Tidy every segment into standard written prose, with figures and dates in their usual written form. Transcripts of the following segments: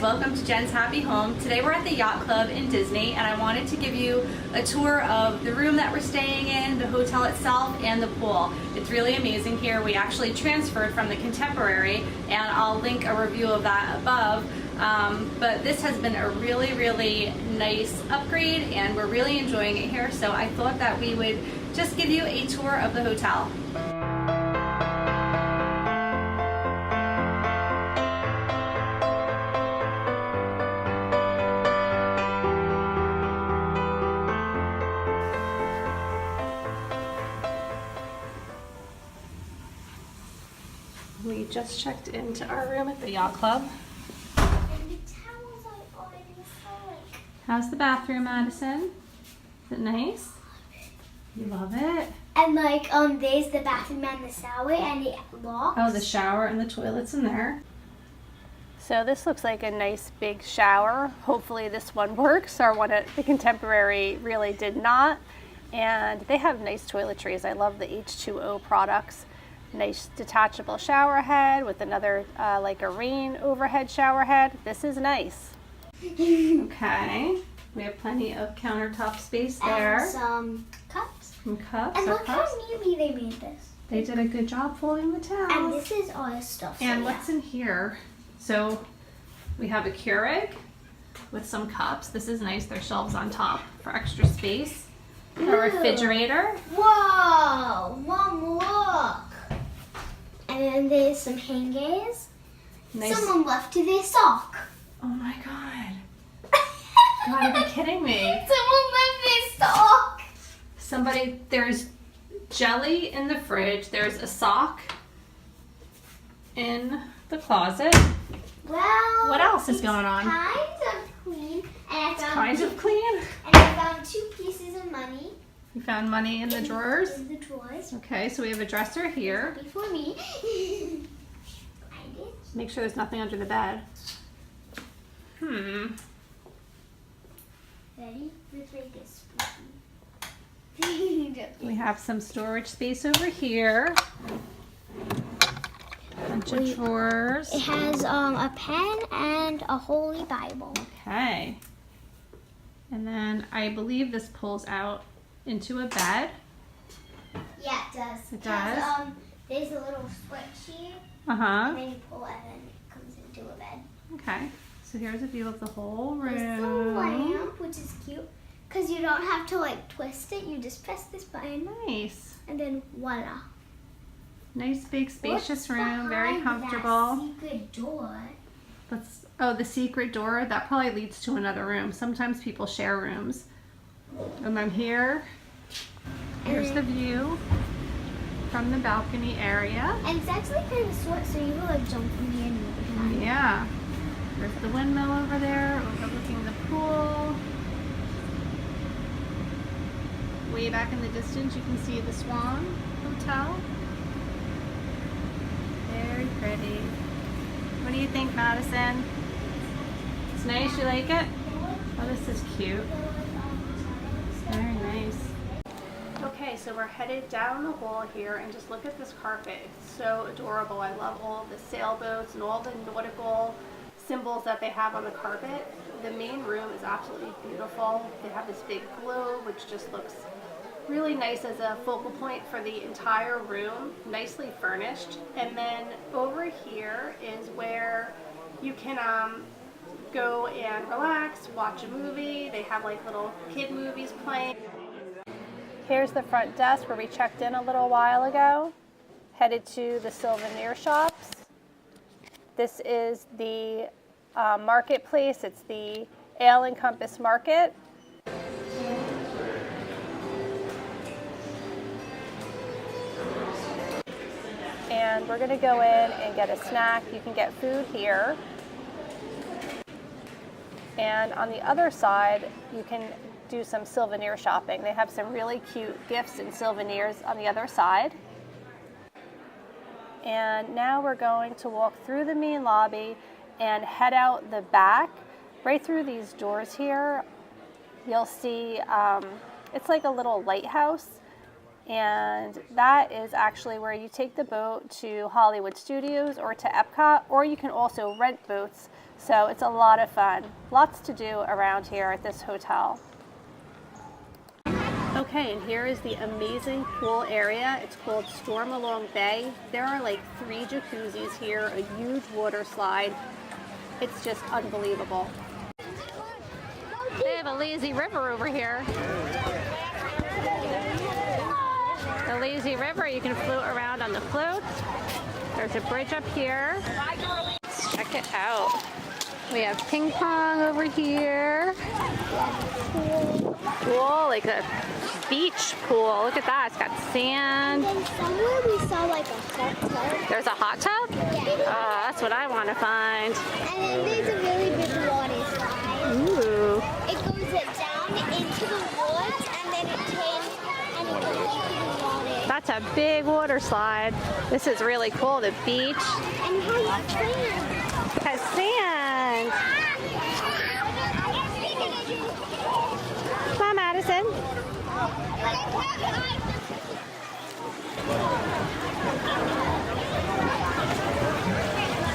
welcome to Jen's Happy Home. Today we're at the Yacht Club in Disney and I wanted to give you a tour of the room that we're staying in, the hotel itself, and the pool. It's really amazing here. We actually transferred from the Contemporary and I'll link a review of that above. But this has been a really nice upgrade and we're really enjoying it here, so I thought that we would just give you a tour of the hotel. We just checked into our room at the Yacht Club. How's the bathroom, Madison? Is it nice? You love it? And there's the bathroom and the shower and it locks. Oh, the shower and the toilet's in there. So this looks like a nice big shower. Hopefully this one works. Our one at the Contemporary really did not. And they have nice toiletries. I love the H2O products. Nice detachable shower head with another like a rain overhead shower head. This is nice. Okay, we have plenty of countertop space there. And some cups. Some cups. And look how neatly they made this. They did a good job folding the towels. And this is all the stuff. And what's in here? So we have a Keurig with some cups. This is nice. There's shelves on top for extra space. A refrigerator. Whoa! Mom, look! And then there's some hangers. Nice. Someone left their sock. Oh my god. God, are you kidding me? Someone left their sock. There's jelly in the fridge. There's a sock in the closet. Well, what else is going on? Kind of clean. And Kind of clean? And I found 2 pieces of money. You found money in the drawers? In the drawers. Okay, so we have a dresser here. Before me. Make sure there's nothing under the bed. Ready? Let's make this spooky. We have some storage space over here. Bunch of drawers. It has a pen and a Holy Bible. Okay. And then I believe this pulls out into a bed. Yeah, it does. It does? There's a little switch here. And then you pull it and it comes into a bed. Okay. So here's a view of the whole room. There's the lamp, which is cute. Because you don't have to twist it. You just press this button. Nice. And then voila. Nice big spacious room. Very Behind comfortable. that secret door. The secret door, that probably leads to another room. Sometimes people share rooms. And then here's the view from the balcony area. And it's actually kind of short, so you can jump from here and move. Yeah. There's the windmill over there, overlooking the pool. Way back in the distance, you can see the Swan Hotel. Very pretty. What do you think, Madison? It's nice, you like it? Oh, this is cute. Very nice. Okay, so we're headed down the hall here and just look at this carpet. It's so adorable. I love all the sailboats and all the nautical symbols that they have on the carpet. The main room is absolutely beautiful. They have this big globe which just looks really nice as a focal point for the entire room, nicely furnished. And then over here is where you can go and relax, watch a movie. They have little kid movies playing. Here's the front desk where we checked in a little while ago. Headed to the souvenir shops. This is the marketplace. It's the Ale and Compass Market. And we're gonna go in and get a snack. You can get food here. And on the other side, you can do some souvenir shopping. They have some really cute gifts and souvenirs on the other side. And now we're going to walk through the main lobby and head out the back. Right through these doors here, you'll see it's like a little lighthouse. and that is actually where you take the boat to Hollywood Studios or to Epcot, or you can also rent boats. So it's a lot of fun. Lots to do around here at this hotel. Okay, and here is the amazing pool area. It's called Stormalong Bay. There are like 3 jacuzzis here, a huge water slide. It's just unbelievable. They have a lazy river over here. The lazy river, you can float around on the floats. There's a bridge up here. Let's check it out. We have ping pong over here. Cool, like a beach pool. Look at that, it's got sand. And then somewhere we saw like a hot tub. There's a hot tub? Yeah. Oh, that's what I want to find. And then there's a really big water slide. Ooh. It goes down into the woods and then it turns and it goes into the water. That's a big water slide. This is really cool, the beach. And it has sand. It has sand. Come on, Madison.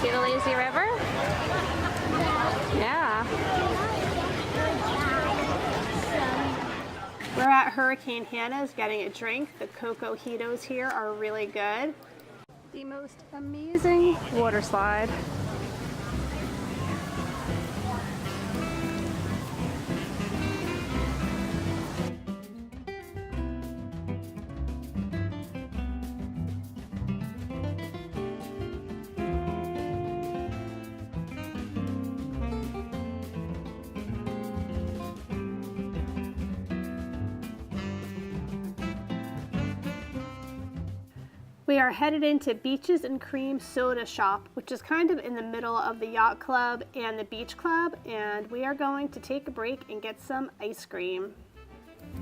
See the lazy river? Yeah. We're at Hurricane Hannah's getting a drink. The Cocojitos here are really good. The most amazing water slide. We are headed into Beaches and Cream Soda Shop, which is kind of in the middle of the Yacht Club and the Beach Club, and we are going to take a break and get some ice cream. The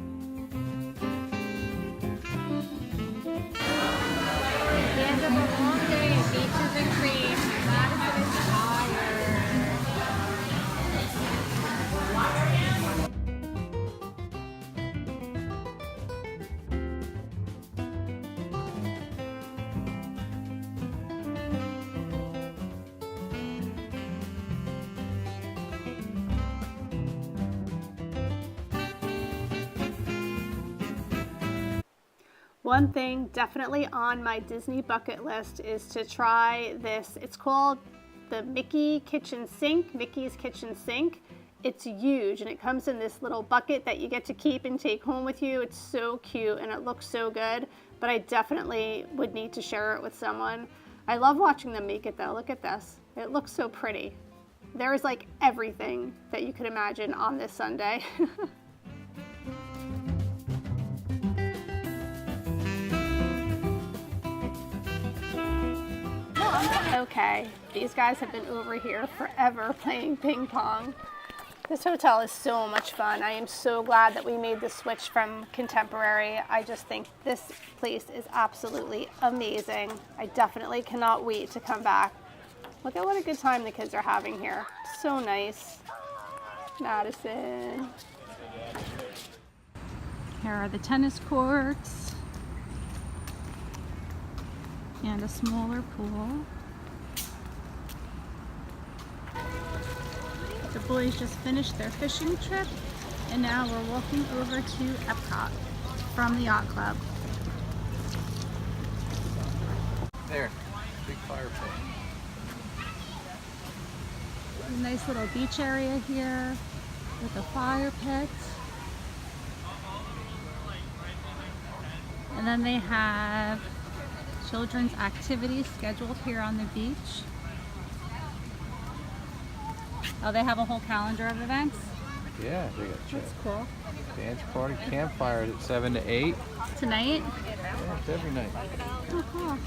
end of a long day at Beaches and Cream. Madison is tired. One thing definitely on my Disney bucket list is to try this. It's called the Mickey's Kitchen Sink. It's huge and it comes in this little bucket that you get to keep and take home with you. It's so cute and it looks so good, but I definitely would need to share it with someone. I love watching them make it though. Look at this. It looks so pretty. There is like everything that you could imagine on this sundae. Okay, these guys have been over here forever playing ping pong. This hotel is so much fun. I am so glad that we made the switch from Contemporary. I just think this place is absolutely amazing. I definitely cannot wait to come back. Look at what a good time the kids are having here. So nice. Madison. Here are the tennis courts and a smaller pool. The boys just finished their fishing trip and now we're walking over to Epcot from the Yacht Club. There, big fire pit. A nice little beach area here with a fire pit. And then they have children's activities scheduled here on the beach. Oh, they have a whole calendar of events? Yeah, they got That's cool. dance party, campfires at 7 to 8. Tonight? Yeah, it's every night. Oh, cool.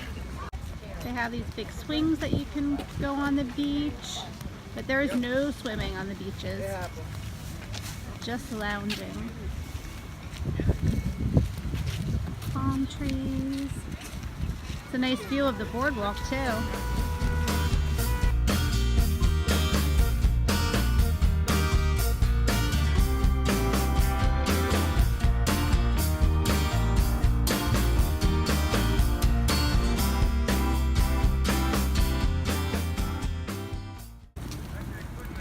They have these big swings that you can go on the beach, but there is no swimming on the beaches. Just lounging. Palm trees. It's a nice view of the boardwalk too.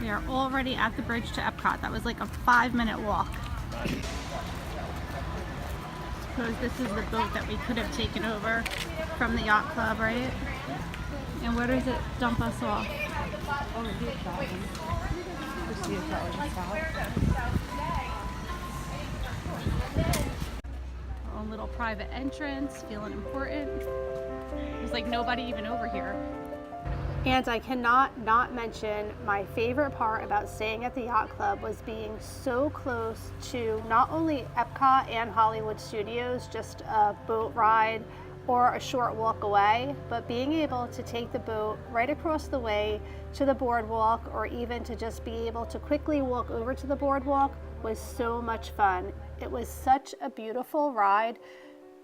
We are already at the bridge to Epcot. That was like a 5-minute walk. Suppose this is the boat that we could have taken over from the yacht club, right? And where does it dump us off? Our own little private entrance, feeling important. There's like nobody even over here. And I cannot not mention my favorite part about staying at the yacht club was being so close to not only Epcot and Hollywood Studios, just a boat ride or a short walk away, but being able to take the boat right across the way to the boardwalk, or even to just be able to quickly walk over to the boardwalk, was so much fun. It was such a beautiful ride,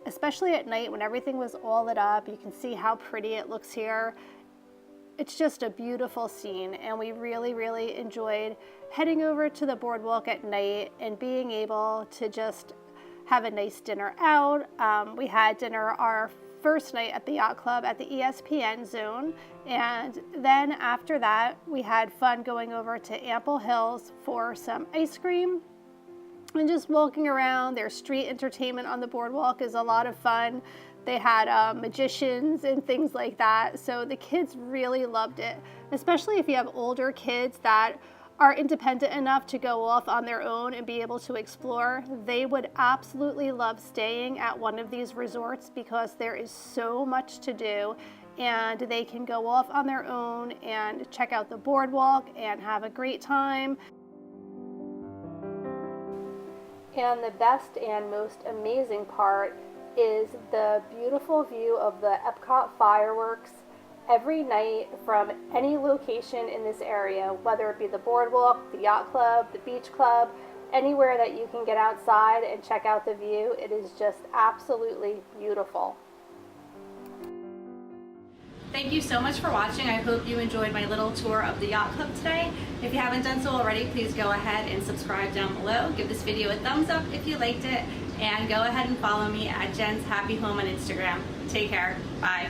especially at night when everything was all lit up. You can see how pretty it looks here. It's just a beautiful scene, and we really, really enjoyed heading over to the boardwalk at night and being able to just have a nice dinner out. We had dinner our first night at the yacht club at the ESPN zone, and then after that we had fun going over to Ample Hills for some ice cream and just walking around. Their street entertainment on the boardwalk is a lot of fun. They had magicians and things like that, so the kids really loved it, especially if you have older kids that are independent enough to go off on their own and be able to explore. They would absolutely love staying at one of these resorts because there is so much to do, and they can go off on their own and check out the boardwalk and have a great time. And the best and most amazing part is the beautiful view of the Epcot fireworks every night from any location in this area, whether it be the boardwalk, the yacht club, the beach club, anywhere that you can get outside and check out the view. It is just absolutely beautiful. Thank you so much for watching. I hope you enjoyed my little tour of the yacht club today. If you haven't done so already, please go ahead and subscribe down below. Give this video a thumbs up if you liked it, and go ahead and follow me at Jen's Happy Home on Instagram. Take care. Bye.